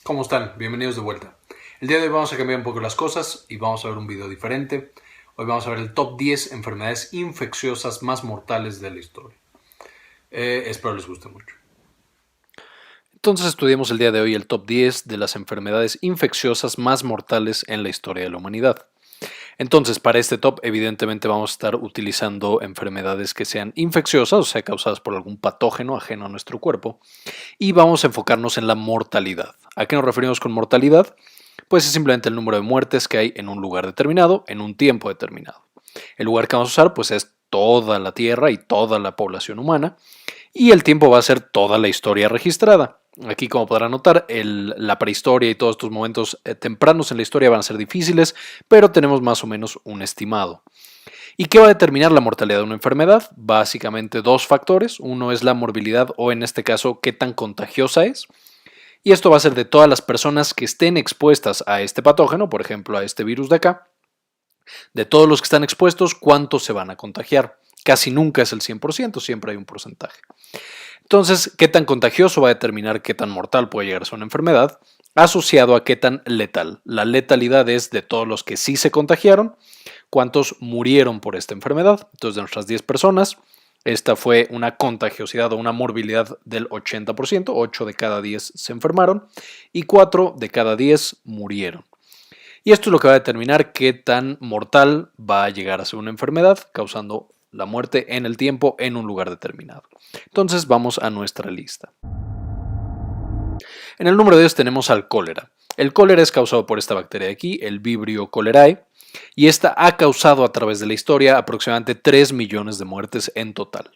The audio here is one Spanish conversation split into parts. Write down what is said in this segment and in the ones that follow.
¿Cómo están? Bienvenidos de vuelta. El día de hoy vamos a cambiar un poco las cosas y vamos a ver un video diferente. Hoy vamos a ver el top 10 enfermedades infecciosas más mortales de la historia. Espero les guste mucho. Entonces estudiamos el día de hoy el top 10 de las enfermedades infecciosas más mortales en la historia de la humanidad. Entonces, para este top, evidentemente vamos a estar utilizando enfermedades que sean infecciosas, o sea, causadas por algún patógeno ajeno a nuestro cuerpo, y vamos a enfocarnos en la mortalidad. ¿A qué nos referimos con mortalidad? Pues es simplemente el número de muertes que hay en un lugar determinado, en un tiempo determinado. El lugar que vamos a usar, pues es toda la Tierra y toda la población humana, y el tiempo va a ser toda la historia registrada. Aquí, como podrán notar, la prehistoria y todos estos momentos tempranos en la historia van a ser difíciles, pero tenemos más o menos un estimado. ¿Y qué va a determinar la mortalidad de una enfermedad? Básicamente dos factores. Uno es la morbilidad o, en este caso, qué tan contagiosa es. Y esto va a ser de todas las personas que estén expuestas a este patógeno, por ejemplo, a este virus de acá. De todos los que están expuestos, ¿cuántos se van a contagiar? Casi nunca es el 100%, siempre hay un porcentaje. Entonces, qué tan contagioso va a determinar qué tan mortal puede llegar a ser una enfermedad, asociado a qué tan letal. La letalidad es de todos los que sí se contagiaron, cuántos murieron por esta enfermedad. Entonces, de nuestras 10 personas, esta fue una contagiosidad o una morbilidad del 80%, 8 de cada 10 se enfermaron y 4 de cada 10 murieron. Y esto es lo que va a determinar qué tan mortal va a llegar a ser una enfermedad, causando la muerte en el tiempo en un lugar determinado. Entonces vamos a nuestra lista. En el número 10 tenemos al cólera. El cólera es causado por esta bacteria de aquí, el Vibrio cholerae, y esta ha causado a través de la historia aproximadamente 3 millones de muertes en total.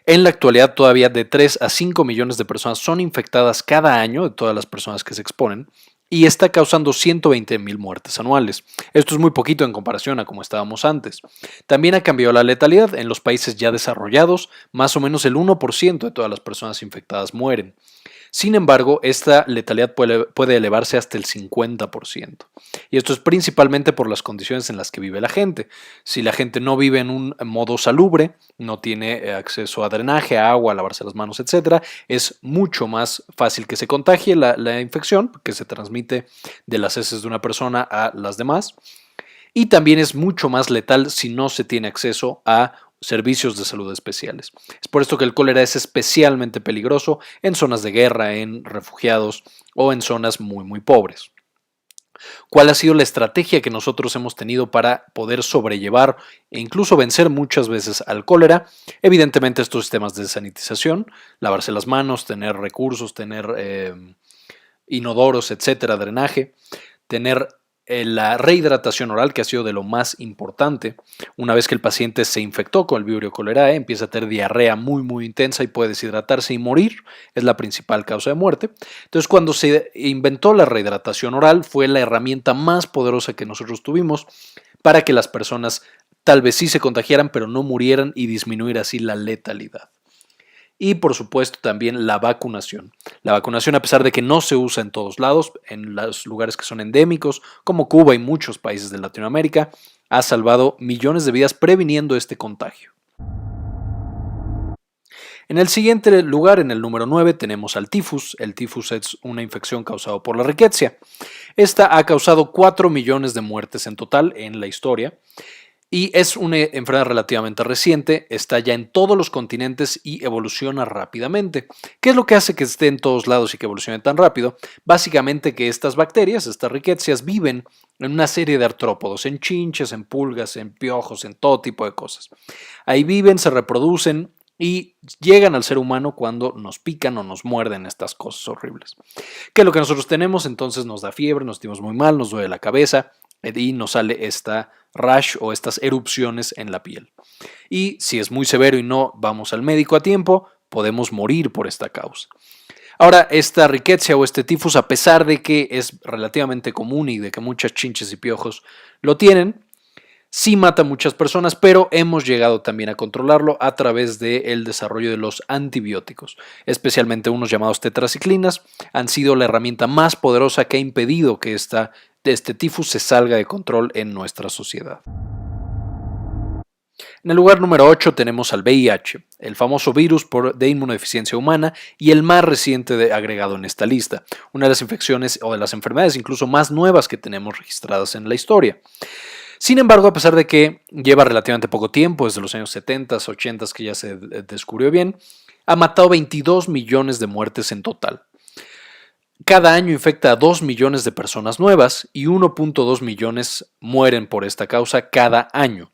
En la actualidad todavía de 3 a 5 millones de personas son infectadas cada año, de todas las personas que se exponen, y está causando 120,000 muertes anuales. Esto es muy poquito en comparación a como estábamos antes. También ha cambiado la letalidad. En los países ya desarrollados, más o menos el 1% de todas las personas infectadas mueren. Sin embargo, esta letalidad puede elevarse hasta el 50%. Y esto es principalmente por las condiciones en las que vive la gente. Si la gente no vive en un modo salubre, no tiene acceso a drenaje, a agua, a lavarse las manos, etc., es mucho más fácil que se contagie la infección, que se transmite de las heces de una persona a las demás. Y también es mucho más letal si no se tiene acceso a servicios de salud especiales. Es por esto que el cólera es especialmente peligroso en zonas de guerra, en refugiados o en zonas muy pobres. ¿Cuál ha sido la estrategia que nosotros hemos tenido para poder sobrellevar e incluso vencer muchas veces al cólera? Evidentemente estos sistemas de sanitización, lavarse las manos, tener recursos, tener inodoros, etcétera, drenaje, tener la rehidratación oral, que ha sido de lo más importante. Una vez que el paciente se infectó con el Vibrio cholerae, empieza a tener diarrea muy intensa y puede deshidratarse y morir. Es la principal causa de muerte. Entonces, cuando se inventó la rehidratación oral, fue la herramienta más poderosa que nosotros tuvimos para que las personas tal vez sí se contagiaran, pero no murieran y disminuir así la letalidad. Y por supuesto también la vacunación. La vacunación, a pesar de que no se usa en todos lados, en los lugares que son endémicos, como Cuba y muchos países de Latinoamérica, ha salvado millones de vidas previniendo este contagio. En el siguiente lugar, en el número 9, tenemos al tifus. El tifus es una infección causada por la riqueza. Esta ha causado 4 millones de muertes en total en la historia. Y es una enfermedad relativamente reciente, está ya en todos los continentes y evoluciona rápidamente. ¿Qué es lo que hace que esté en todos lados y que evolucione tan rápido? Básicamente que estas bacterias, estas riquecias, viven en una serie de artrópodos, en chinches, en pulgas, en piojos, en todo tipo de cosas. Ahí viven, se reproducen y llegan al ser humano cuando nos pican o nos muerden estas cosas horribles. ¿Qué es lo que nosotros tenemos? Entonces nos da fiebre, nos sentimos muy mal, nos duele la cabeza y nos sale esta rash o estas erupciones en la piel. Y si es muy severo y no vamos al médico a tiempo, podemos morir por esta causa. Ahora, esta riqueza o este tifus, a pesar de que es relativamente común y de que muchas chinches y piojos lo tienen, sí mata a muchas personas, pero hemos llegado también a controlarlo a través del desarrollo de los antibióticos, especialmente unos llamados tetraciclinas, han sido la herramienta más poderosa que ha impedido que este tifus se salga de control en nuestra sociedad. En el lugar número 8 tenemos al VIH, el famoso virus de inmunodeficiencia humana y el más reciente agregado en esta lista, una de las infecciones o de las enfermedades incluso más nuevas que tenemos registradas en la historia. Sin embargo, a pesar de que lleva relativamente poco tiempo, desde los años 70, 80 que ya se descubrió bien, ha matado 22 millones de muertes en total. Cada año infecta a 2 millones de personas nuevas y 1.2 millones mueren por esta causa cada año.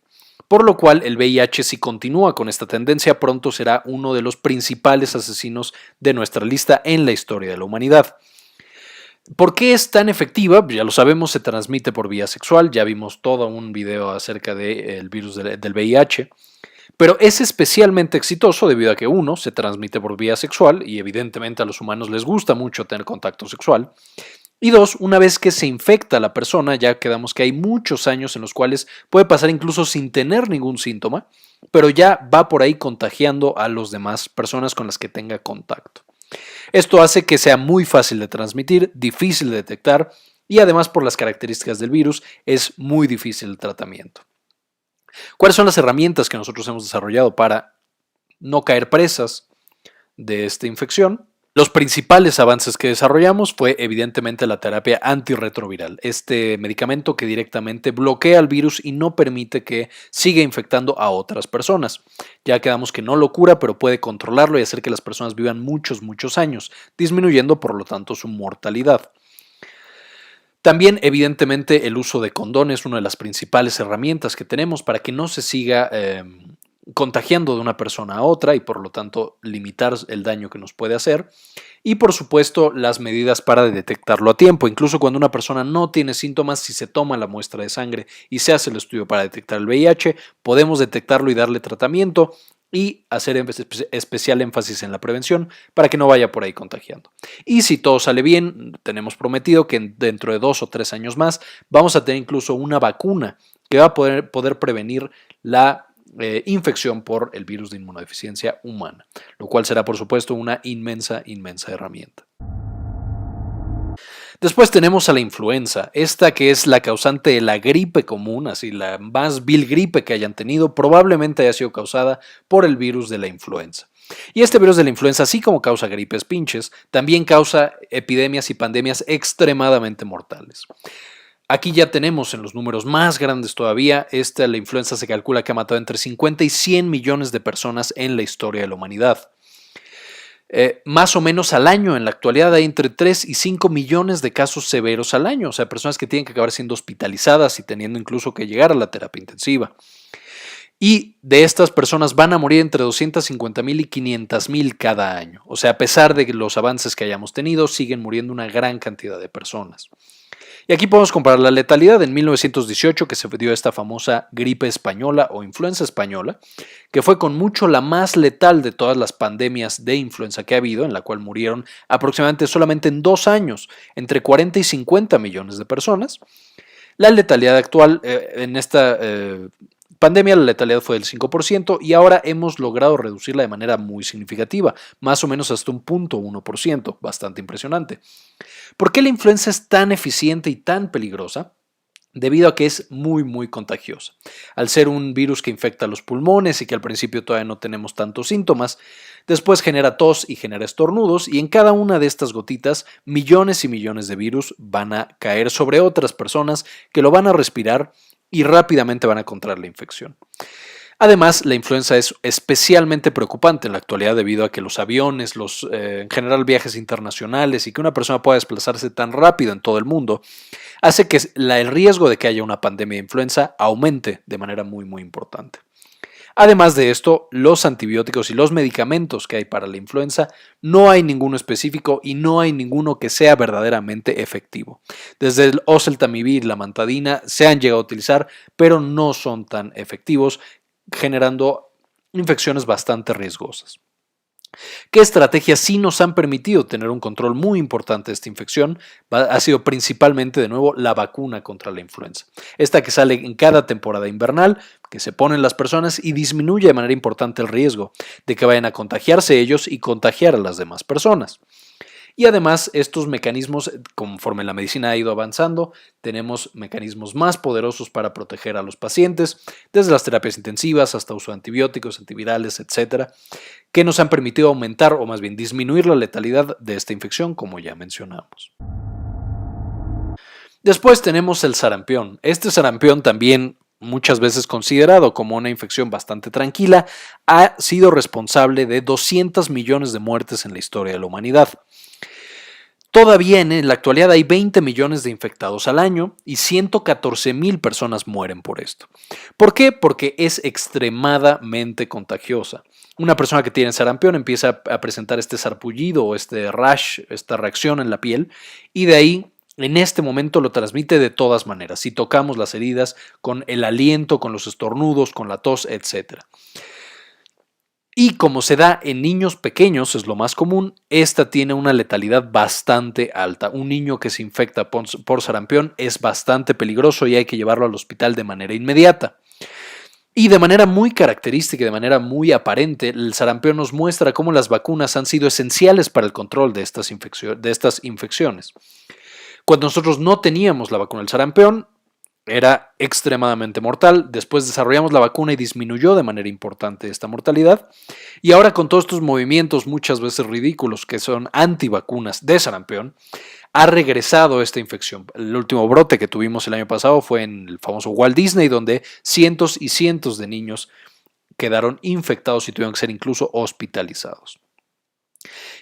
Por lo cual el VIH, si continúa con esta tendencia, pronto será uno de los principales asesinos de nuestra lista en la historia de la humanidad. ¿Por qué es tan efectiva? Ya lo sabemos, se transmite por vía sexual, ya vimos todo un video acerca del virus del VIH, pero es especialmente exitoso debido a que uno, se transmite por vía sexual y evidentemente a los humanos les gusta mucho tener contacto sexual, y dos, una vez que se infecta a la persona, ya quedamos que hay muchos años en los cuales puede pasar incluso sin tener ningún síntoma, pero ya va por ahí contagiando a las demás personas con las que tenga contacto. Esto hace que sea muy fácil de transmitir, difícil de detectar y además por las características del virus es muy difícil el tratamiento. ¿Cuáles son las herramientas que nosotros hemos desarrollado para no caer presas de esta infección? Los principales avances que desarrollamos fue evidentemente la terapia antirretroviral, este medicamento que directamente bloquea el virus y no permite que siga infectando a otras personas. Ya quedamos que no lo cura, pero puede controlarlo y hacer que las personas vivan muchos años, disminuyendo por lo tanto su mortalidad. También, evidentemente, el uso de condón es una de las principales herramientas que tenemos para que no se siga contagiando de una persona a otra y por lo tanto limitar el daño que nos puede hacer. Y por supuesto las medidas para detectarlo a tiempo. Incluso cuando una persona no tiene síntomas, si se toma la muestra de sangre y se hace el estudio para detectar el VIH, podemos detectarlo y darle tratamiento y hacer especial énfasis en la prevención para que no vaya por ahí contagiando. Y si todo sale bien, tenemos prometido que dentro de 2 o 3 años más vamos a tener incluso una vacuna que va a poder prevenir la infección por el virus de inmunodeficiencia humana, lo cual será por supuesto una inmensa herramienta. Después tenemos a la influenza, esta que es la causante de la gripe común, así la más vil gripe que hayan tenido, probablemente haya sido causada por el virus de la influenza. Y este virus de la influenza, así como causa gripes pinches, también causa epidemias y pandemias extremadamente mortales. Aquí ya tenemos en los números más grandes todavía, la influenza se calcula que ha matado entre 50 y 100 millones de personas en la historia de la humanidad. Más o menos al año, en la actualidad hay entre 3 y 5 millones de casos severos al año, o sea, personas que tienen que acabar siendo hospitalizadas y teniendo incluso que llegar a la terapia intensiva. Y de estas personas van a morir entre 250,000 y 500,000 cada año. O sea, a pesar de los avances que hayamos tenido, siguen muriendo una gran cantidad de personas. Y aquí podemos comparar la letalidad en 1918, que se dio esta famosa gripe española o influenza española, que fue con mucho la más letal de todas las pandemias de influenza que ha habido, en la cual murieron aproximadamente solamente en 2 años entre 40 y 50 millones de personas. La letalidad actual en esta pandemia, la letalidad fue del 5% y ahora hemos logrado reducirla de manera muy significativa, más o menos hasta un 0.1%, bastante impresionante. ¿Por qué la influenza es tan eficiente y tan peligrosa? Debido a que es muy contagiosa. Al ser un virus que infecta los pulmones y que al principio todavía no tenemos tantos síntomas, después genera tos y genera estornudos y en cada una de estas gotitas millones y millones de virus van a caer sobre otras personas que lo van a respirar y rápidamente van a contraer la infección. Además, la influenza es especialmente preocupante en la actualidad debido a que los aviones, en general viajes internacionales y que una persona pueda desplazarse tan rápido en todo el mundo, hace que el riesgo de que haya una pandemia de influenza aumente de manera muy importante. Además de esto, los antibióticos y los medicamentos que hay para la influenza, no hay ninguno específico y no hay ninguno que sea verdaderamente efectivo. Desde el oseltamivir y la mantadina se han llegado a utilizar, pero no son tan efectivos, generando infecciones bastante riesgosas. ¿Qué estrategias sí nos han permitido tener un control muy importante de esta infección? Ha sido principalmente, de nuevo, la vacuna contra la influenza. Esta que sale en cada temporada invernal, que se ponen las personas y disminuye de manera importante el riesgo de que vayan a contagiarse ellos y contagiar a las demás personas. Y además estos mecanismos, conforme la medicina ha ido avanzando, tenemos mecanismos más poderosos para proteger a los pacientes, desde las terapias intensivas hasta uso de antibióticos, antivirales, etcétera, que nos han permitido aumentar o más bien disminuir la letalidad de esta infección, como ya mencionamos. Después tenemos el sarampión. Este sarampión, también muchas veces considerado como una infección bastante tranquila, ha sido responsable de 200 millones de muertes en la historia de la humanidad. Todavía en la actualidad hay 20 millones de infectados al año y 114,000 personas mueren por esto. ¿Por qué? Porque es extremadamente contagiosa. Una persona que tiene sarampión empieza a presentar este sarpullido o este rash, esta reacción en la piel, y de ahí en este momento lo transmite de todas maneras. Si tocamos las heridas, con el aliento, con los estornudos, con la tos, etc. Y como se da en niños pequeños, es lo más común, esta tiene una letalidad bastante alta. Un niño que se infecta por sarampión es bastante peligroso y hay que llevarlo al hospital de manera inmediata. Y de manera muy característica y de manera muy aparente, el sarampión nos muestra cómo las vacunas han sido esenciales para el control de estas infecciones. Cuando nosotros no teníamos la vacuna del sarampión, era extremadamente mortal. Después desarrollamos la vacuna y disminuyó de manera importante esta mortalidad. Y ahora con todos estos movimientos muchas veces ridículos que son antivacunas de sarampión, ha regresado esta infección. El último brote que tuvimos el año pasado fue en el famoso Walt Disney, donde cientos y cientos de niños quedaron infectados y tuvieron que ser incluso hospitalizados.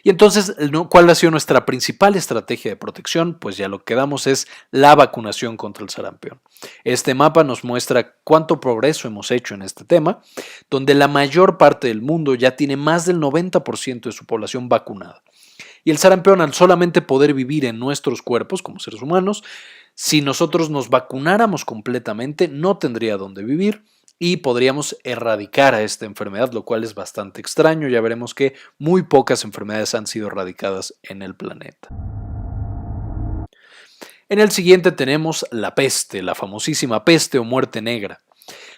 Y entonces, ¿cuál ha sido nuestra principal estrategia de protección? Pues ya lo que damos es la vacunación contra el sarampión. Este mapa nos muestra cuánto progreso hemos hecho en este tema, donde la mayor parte del mundo ya tiene más del 90% de su población vacunada. Y el sarampión, al solamente poder vivir en nuestros cuerpos como seres humanos, si nosotros nos vacunáramos completamente, no tendría dónde vivir y podríamos erradicar a esta enfermedad, lo cual es bastante extraño. Ya veremos que muy pocas enfermedades han sido erradicadas en el planeta. En el siguiente tenemos la peste, la famosísima peste o muerte negra.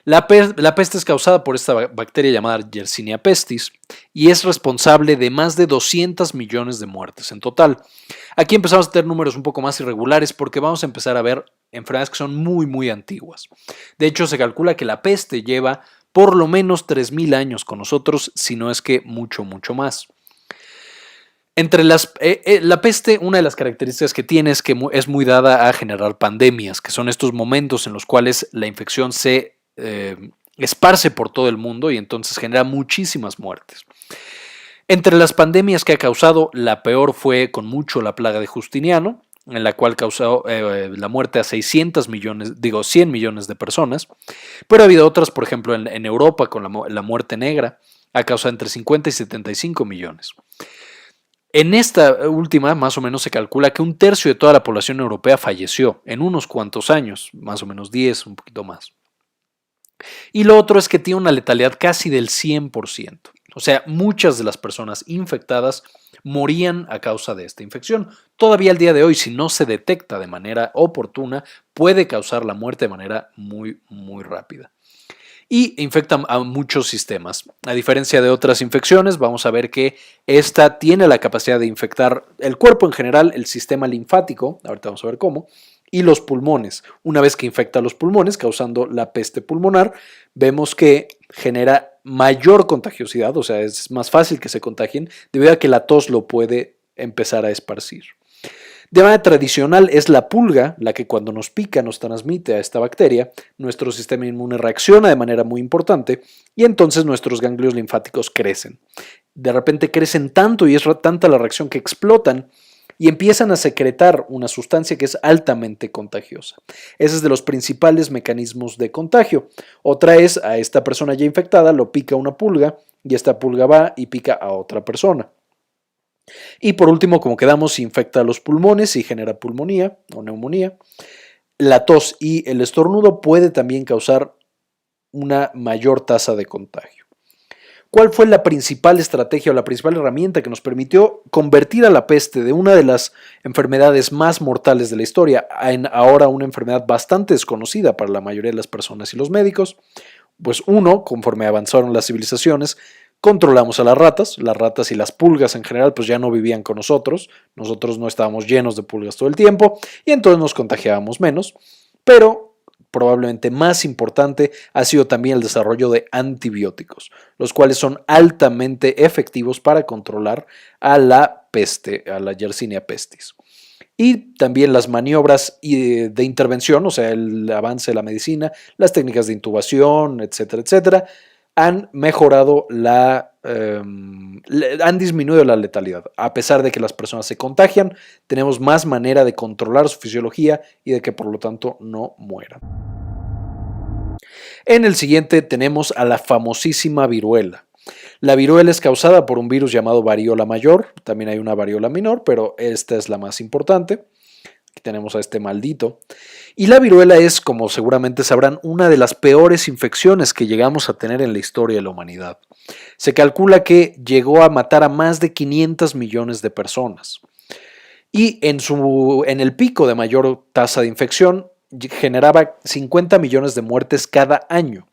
La peste es causada por esta bacteria llamada Yersinia pestis y es responsable de más de 200 millones de muertes en total. Aquí empezamos a tener números un poco más irregulares porque vamos a empezar a ver enfermedades que son muy antiguas. De hecho, se calcula que la peste lleva por lo menos 3,000 años con nosotros, si no es que mucho más. Entre la peste, una de las características que tiene es que es muy dada a generar pandemias, que son estos momentos en los cuales la infección se esparce por todo el mundo y entonces genera muchísimas muertes. Entre las pandemias que ha causado, la peor fue con mucho la plaga de Justiniano, en la cual causó la muerte a 100 millones de personas, pero ha habido otras, por ejemplo, en Europa con la muerte negra, ha causado entre 50 y 75 millones. En esta última, más o menos se calcula que 1/3 de toda la población europea falleció en unos cuantos años, más o menos 10, un poquito más. Y lo otro es que tiene una letalidad casi del 100%. O sea, muchas de las personas infectadas morían a causa de esta infección. Todavía al día de hoy, si no se detecta de manera oportuna, puede causar la muerte de manera muy rápida. Y infecta a muchos sistemas. A diferencia de otras infecciones, vamos a ver que esta tiene la capacidad de infectar el cuerpo en general, el sistema linfático, ahorita vamos a ver cómo, y los pulmones. Una vez que infecta los pulmones, causando la peste pulmonar, vemos que genera mayor contagiosidad, o sea, es más fácil que se contagien, debido a que la tos lo puede empezar a esparcir. De manera tradicional es la pulga la que cuando nos pica nos transmite a esta bacteria, nuestro sistema inmune reacciona de manera muy importante y entonces nuestros ganglios linfáticos crecen. De repente crecen tanto y es tanta la reacción que explotan y empiezan a secretar una sustancia que es altamente contagiosa. Ese es de los principales mecanismos de contagio. Otra es a esta persona ya infectada lo pica una pulga y esta pulga va y pica a otra persona. Y por último, como quedamos, infecta los pulmones y genera pulmonía o neumonía. La tos y el estornudo puede también causar una mayor tasa de contagio. ¿Cuál fue la principal estrategia o la principal herramienta que nos permitió convertir a la peste de una de las enfermedades más mortales de la historia en ahora una enfermedad bastante desconocida para la mayoría de las personas y los médicos? Pues uno, conforme avanzaron las civilizaciones, Controlamos a las ratas y las pulgas en general pues ya no vivían con nosotros no estábamos llenos de pulgas todo el tiempo y entonces nos contagiábamos menos, pero probablemente más importante ha sido también el desarrollo de antibióticos, los cuales son altamente efectivos para controlar a la peste, a la Yersinia pestis. Y también las maniobras de intervención, o sea, el avance de la medicina, las técnicas de intubación, etcétera, etcétera, han mejorado han disminuido la letalidad. A pesar de que las personas se contagian, tenemos más manera de controlar su fisiología y de que por lo tanto no mueran. En el siguiente tenemos a la famosísima viruela. La viruela es causada por un virus llamado variola mayor, también hay una variola menor, pero esta es la más importante. Aquí tenemos a este maldito. Y la viruela es, como seguramente sabrán, una de las peores infecciones que llegamos a tener en la historia de la humanidad. Se calcula que llegó a matar a más de 500 millones de personas. Y en el pico de mayor tasa de infección generaba 50 millones de muertes cada año.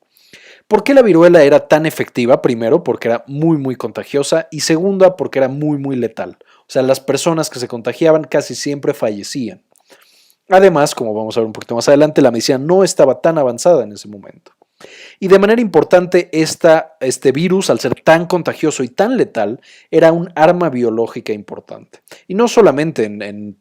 ¿Por qué la viruela era tan efectiva? Primero, porque era muy contagiosa y segunda, porque era muy letal. O sea, las personas que se contagiaban casi siempre fallecían. Además, como vamos a ver un poquito más adelante, la medicina no estaba tan avanzada en ese momento. Y de manera importante, este virus, al ser tan contagioso y tan letal, era un arma biológica importante. Y no solamente en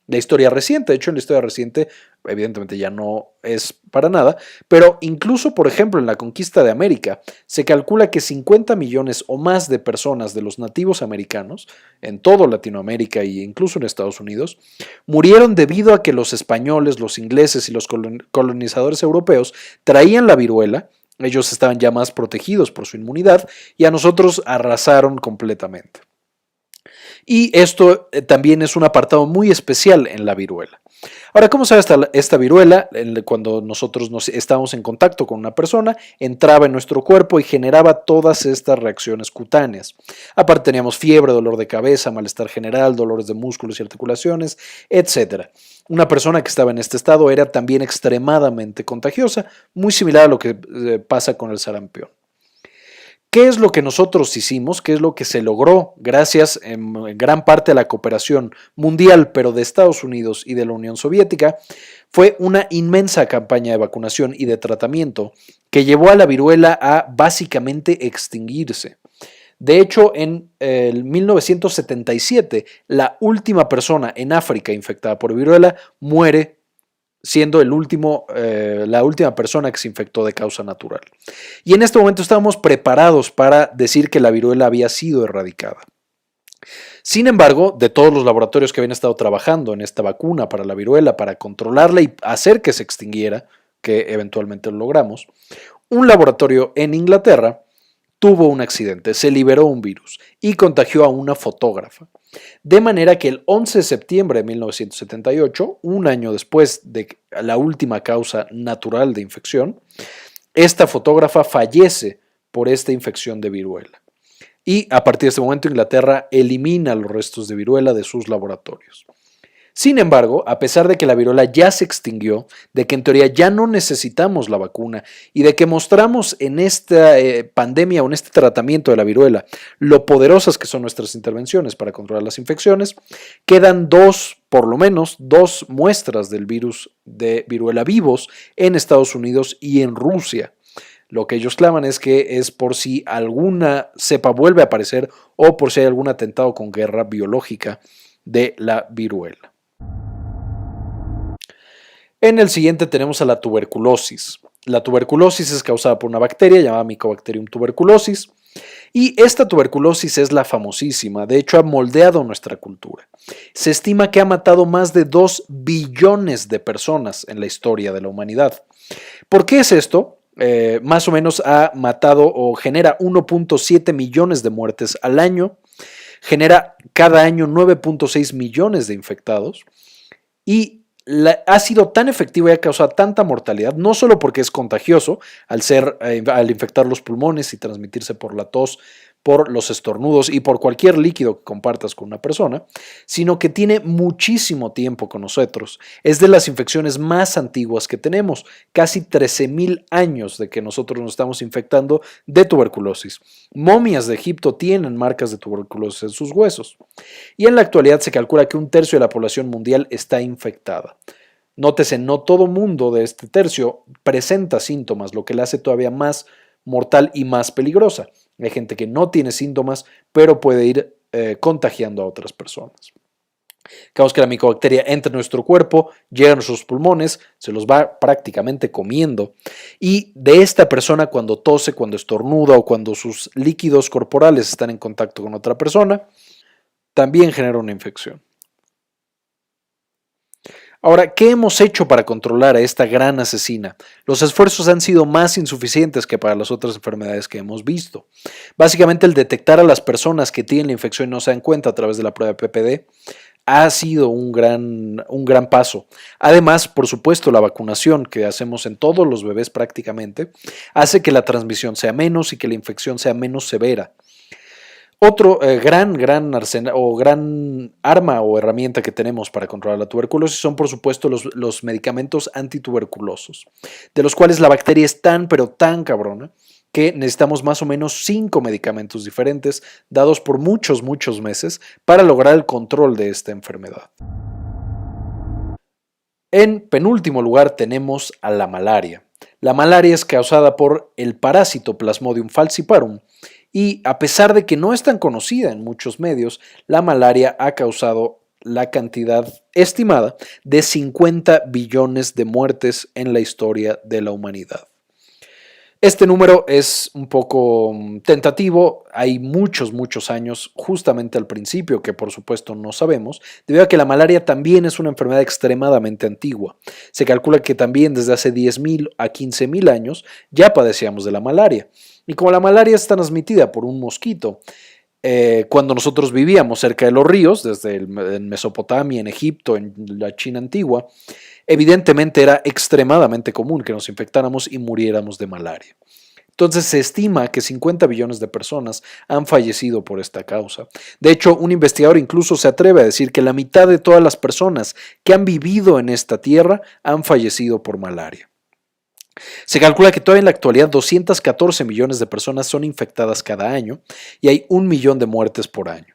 la historia reciente, de hecho en la historia reciente evidentemente ya no es para nada, pero incluso por ejemplo en la conquista de América se calcula que 50 millones o más de personas de los nativos americanos en toda Latinoamérica e incluso en Estados Unidos murieron debido a que los españoles, los ingleses y los colonizadores europeos traían la viruela. Ellos estaban ya más protegidos por su inmunidad y a nosotros arrasaron completamente. Y esto también es un apartado muy especial en la viruela. Ahora, ¿cómo sabe esta viruela? Cuando nosotros estábamos en contacto con una persona, entraba en nuestro cuerpo y generaba todas estas reacciones cutáneas. Aparte teníamos fiebre, dolor de cabeza, malestar general, dolores de músculos y articulaciones, etc. Una persona que estaba en este estado era también extremadamente contagiosa, muy similar a lo que pasa con el sarampión. ¿Qué es lo que nosotros hicimos? ¿Qué es lo que se logró gracias en gran parte a la cooperación mundial, pero de Estados Unidos y de la Unión Soviética? Fue una inmensa campaña de vacunación y de tratamiento que llevó a la viruela a básicamente extinguirse. De hecho, en el 1977, la última persona en África infectada por viruela muere siendo la última persona que se infectó de causa natural. Y en este momento estábamos preparados para decir que la viruela había sido erradicada. Sin embargo, de todos los laboratorios que habían estado trabajando en esta vacuna para la viruela, para controlarla y hacer que se extinguiera, que eventualmente lo logramos, un laboratorio en Inglaterra tuvo un accidente, se liberó un virus y contagió a una fotógrafa. De manera que el 11 de septiembre de 1978, un año después de la última causa natural de infección, esta fotógrafa fallece por esta infección de viruela. Y a partir de este momento Inglaterra elimina los restos de viruela de sus laboratorios. Sin embargo, a pesar de que la viruela ya se extinguió, de que en teoría ya no necesitamos la vacuna y de que mostramos en esta pandemia o en este tratamiento de la viruela lo poderosas que son nuestras intervenciones para controlar las infecciones, quedan por lo menos dos muestras del virus de viruela vivos en Estados Unidos y en Rusia. Lo que ellos claman es que es por si alguna cepa vuelve a aparecer o por si hay algún atentado con guerra biológica de la viruela. En el siguiente tenemos a la tuberculosis. La tuberculosis es causada por una bacteria llamada Mycobacterium tuberculosis y esta tuberculosis es la famosísima, de hecho ha moldeado nuestra cultura. Se estima que ha matado más de 2 billones de personas en la historia de la humanidad. ¿Por qué es esto? Más o menos ha matado o genera 1.7 millones de muertes al año, genera cada año 9.6 millones de infectados y ha sido tan efectivo y ha causado tanta mortalidad, no solo porque es contagioso al infectar los pulmones y transmitirse por la tos por los estornudos y por cualquier líquido que compartas con una persona, sino que tiene muchísimo tiempo con nosotros. Es de las infecciones más antiguas que tenemos, casi 13.000 años de que nosotros nos estamos infectando de tuberculosis. Momias de Egipto tienen marcas de tuberculosis en sus huesos. Y en la actualidad se calcula que un tercio de la población mundial está infectada. Nótese, no todo mundo de este tercio presenta síntomas, lo que la hace todavía más mortal y más peligrosa. Hay gente que no tiene síntomas, pero puede ir contagiando a otras personas. Causamos que la micobacteria entre en nuestro cuerpo, llega a nuestros pulmones, se los va prácticamente comiendo y de esta persona cuando tose, cuando estornuda o cuando sus líquidos corporales están en contacto con otra persona, también genera una infección. Ahora, ¿qué hemos hecho para controlar a esta gran asesina? Los esfuerzos han sido más insuficientes que para las otras enfermedades que hemos visto. Básicamente, el detectar a las personas que tienen la infección y no se dan cuenta a través de la prueba de PPD ha sido un gran paso. Además, por supuesto, la vacunación que hacemos en todos los bebés prácticamente hace que la transmisión sea menos y que la infección sea menos severa. Otro gran arsenal o gran arma o herramienta que tenemos para controlar la tuberculosis son, por supuesto, los medicamentos antituberculosos, de los cuales la bacteria es tan, pero tan cabrona, que necesitamos más o menos 5 medicamentos diferentes dados por muchos meses para lograr el control de esta enfermedad. En penúltimo lugar tenemos a la malaria. La malaria es causada por el parásito Plasmodium falciparum y a pesar de que no es tan conocida en muchos medios, la malaria ha causado la cantidad estimada de 50 billones de muertes en la historia de la humanidad. Este número es un poco tentativo, hay muchos años justamente al principio que por supuesto no sabemos, debido a que la malaria también es una enfermedad extremadamente antigua. Se calcula que también desde hace 10.000 a 15.000 años ya padecíamos de la malaria. Y como la malaria es transmitida por un mosquito, cuando nosotros vivíamos cerca de los ríos, desde en Mesopotamia, en Egipto, en la China antigua, evidentemente era extremadamente común que nos infectáramos y muriéramos de malaria. Entonces se estima que 50 billones de personas han fallecido por esta causa. De hecho, un investigador incluso se atreve a decir que la mitad de todas las personas que han vivido en esta tierra han fallecido por malaria. Se calcula que todavía en la actualidad 214 millones de personas son infectadas cada año y hay 1 millón de muertes por año.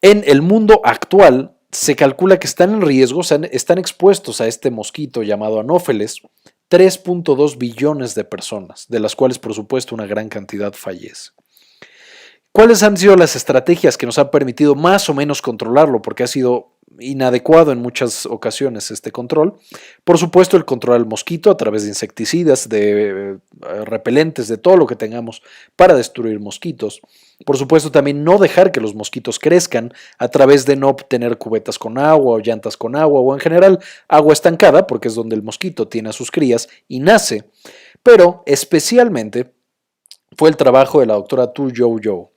En el mundo actual se calcula que están en riesgo, están expuestos a este mosquito llamado Anófeles 3.2 billones de personas, de las cuales por supuesto una gran cantidad fallece. ¿Cuáles han sido las estrategias que nos han permitido más o menos controlarlo? Porque ha sido inadecuado en muchas ocasiones este control. Por supuesto, el control del mosquito a través de insecticidas, de repelentes, de todo lo que tengamos para destruir mosquitos. Por supuesto, también no dejar que los mosquitos crezcan a través de no tener cubetas con agua o llantas con agua o en general agua estancada, porque es donde el mosquito tiene a sus crías y nace. Pero especialmente fue el trabajo de la doctora Tu Youyou.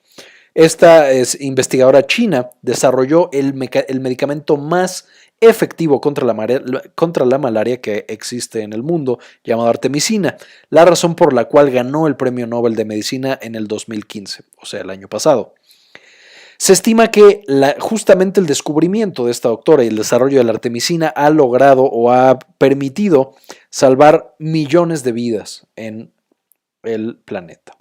Esta investigadora china desarrolló el medicamento más efectivo contra la malaria que existe en el mundo, llamado artemisina, la razón por la cual ganó el Premio Nobel de Medicina en el 2015, o sea, el año pasado. Se estima que justamente el descubrimiento de esta doctora y el desarrollo de la artemisina ha logrado o ha permitido salvar millones de vidas en el planeta.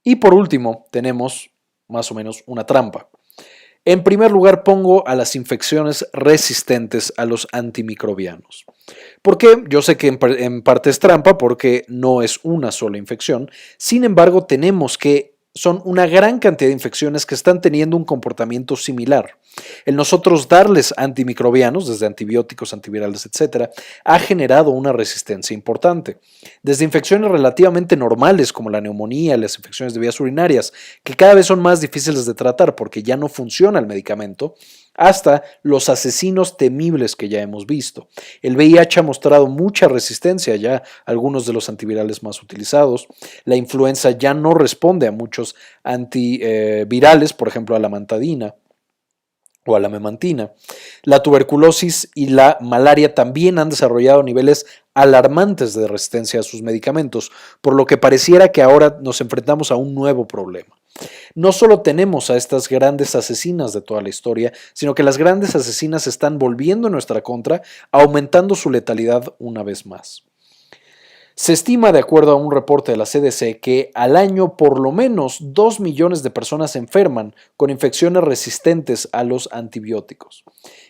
Y por último, tenemos más o menos una trampa. En primer lugar, pongo a las infecciones resistentes a los antimicrobianos. ¿Por qué? Yo sé que en parte es trampa porque no es una sola infección. Sin embargo, tenemos que son una gran cantidad de infecciones que están teniendo un comportamiento similar. El nosotros darles antimicrobianos, desde antibióticos, antivirales, etcétera, ha generado una resistencia importante. Desde infecciones relativamente normales como la neumonía, las infecciones de vías urinarias, que cada vez son más difíciles de tratar porque ya no funciona el medicamento, hasta los asesinos temibles que ya hemos visto. El VIH ha mostrado mucha resistencia ya a algunos de los antivirales más utilizados. La influenza ya no responde a muchos antivirales, por ejemplo a la mantadina o a la memantina. La tuberculosis y la malaria también han desarrollado niveles alarmantes de resistencia a sus medicamentos, por lo que pareciera que ahora nos enfrentamos a un nuevo problema. No solo tenemos a estas grandes asesinas de toda la historia, sino que las grandes asesinas se están volviendo en nuestra contra, aumentando su letalidad una vez más. Se estima, de acuerdo a un reporte de la CDC, que al año por lo menos 2 millones de personas se enferman con infecciones resistentes a los antibióticos.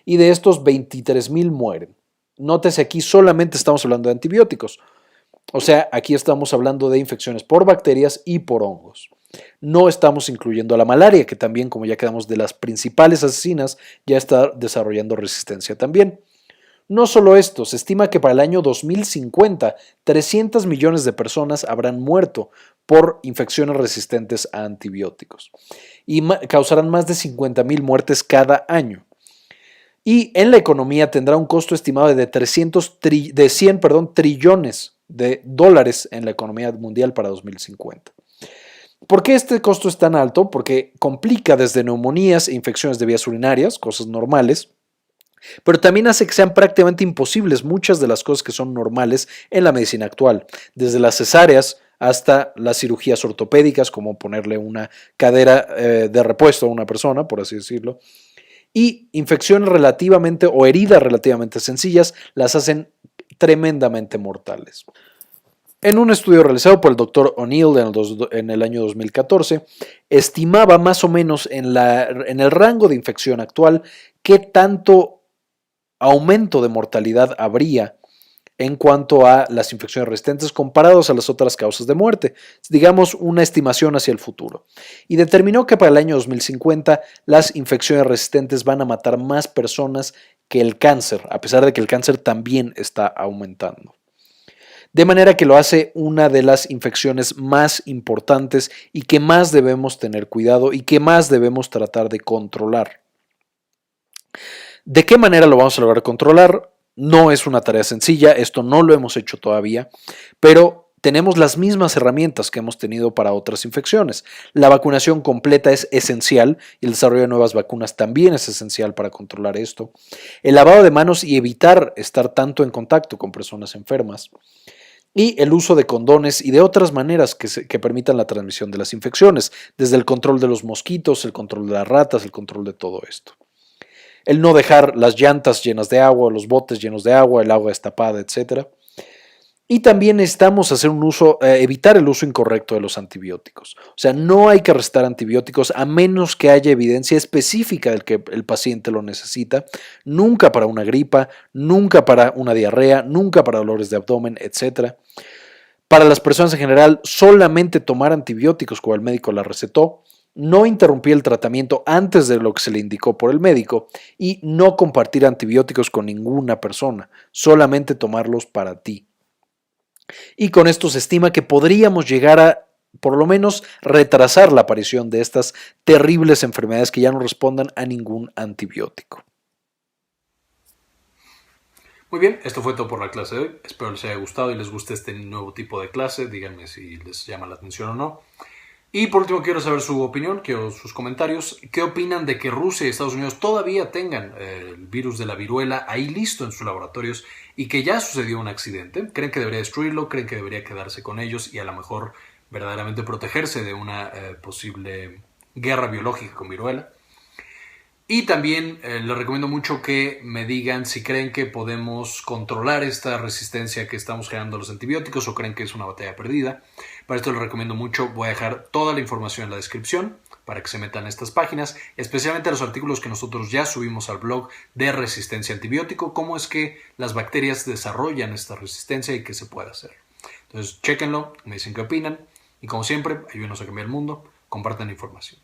Y de estos 23,000 mueren. Nótese, aquí solamente estamos hablando de antibióticos. O sea, aquí estamos hablando de infecciones por bacterias y por hongos. No estamos incluyendo a la malaria, que también, como ya quedamos de las principales asesinas, ya está desarrollando resistencia también. No solo esto, se estima que para el año 2050, 300 millones de personas habrán muerto por infecciones resistentes a antibióticos y causarán más de 50,000 muertes cada año. Y en la economía tendrá un costo estimado de 100 trillones de dólares en la economía mundial para 2050. ¿Por qué este costo es tan alto? Porque complica desde neumonías e infecciones de vías urinarias, cosas normales, pero también hace que sean prácticamente imposibles muchas de las cosas que son normales en la medicina actual, desde las cesáreas hasta las cirugías ortopédicas, como ponerle una cadera de repuesto a una persona, por así decirlo, y infecciones relativamente o heridas relativamente sencillas las hacen tremendamente mortales. En un estudio realizado por el Dr. O'Neill en el año 2014, estimaba más o menos en el rango de infección actual qué tanto aumento de mortalidad habría en cuanto a las infecciones resistentes comparados a las otras causas de muerte, digamos una estimación hacia el futuro. Y determinó que para el año 2050 las infecciones resistentes van a matar más personas que el cáncer, a pesar de que el cáncer también está aumentando. De manera que lo hace una de las infecciones más importantes y que más debemos tener cuidado y que más debemos tratar de controlar. ¿De qué manera lo vamos a lograr controlar? No es una tarea sencilla, esto no lo hemos hecho todavía, pero tenemos las mismas herramientas que hemos tenido para otras infecciones. La vacunación completa es esencial y el desarrollo de nuevas vacunas también es esencial para controlar esto. El lavado de manos y evitar estar tanto en contacto con personas enfermas. Y el uso de condones y de otras maneras que permitan la transmisión de las infecciones, desde el control de los mosquitos, el control de las ratas, el control de todo esto. El no dejar las llantas llenas de agua, los botes llenos de agua, el agua destapada, etc. Y también necesitamos hacer evitar el uso incorrecto de los antibióticos. O sea, no hay que restar antibióticos a menos que haya evidencia específica del que el paciente lo necesita. Nunca para una gripa, nunca para una diarrea, nunca para dolores de abdomen, etc. Para las personas en general, solamente tomar antibióticos como el médico la recetó, no interrumpir el tratamiento antes de lo que se le indicó por el médico y no compartir antibióticos con ninguna persona, solamente tomarlos para ti. Y con esto se estima que podríamos llegar a, por lo menos, retrasar la aparición de estas terribles enfermedades que ya no respondan a ningún antibiótico. Muy bien, esto fue todo por la clase de hoy. Espero les haya gustado y les guste este nuevo tipo de clase. Díganme si les llama la atención o no. Y por último quiero saber su opinión, quiero sus comentarios. ¿Qué opinan de que Rusia y Estados Unidos todavía tengan el virus de la viruela ahí listo en sus laboratorios y que ya sucedió un accidente? ¿Creen que debería destruirlo? ¿Creen que debería quedarse con ellos y a lo mejor verdaderamente protegerse de una posible guerra biológica con viruela? Y también les recomiendo mucho que me digan si creen que podemos controlar esta resistencia que estamos generando a los antibióticos o creen que es una batalla perdida. Para esto les recomiendo mucho, voy a dejar toda la información en la descripción para que se metan a estas páginas, especialmente los artículos que nosotros ya subimos al blog de resistencia a antibiótico, cómo es que las bacterias desarrollan esta resistencia y qué se puede hacer. Entonces, chéquenlo, me dicen qué opinan y como siempre, ayúdenos a cambiar el mundo, compartan la información.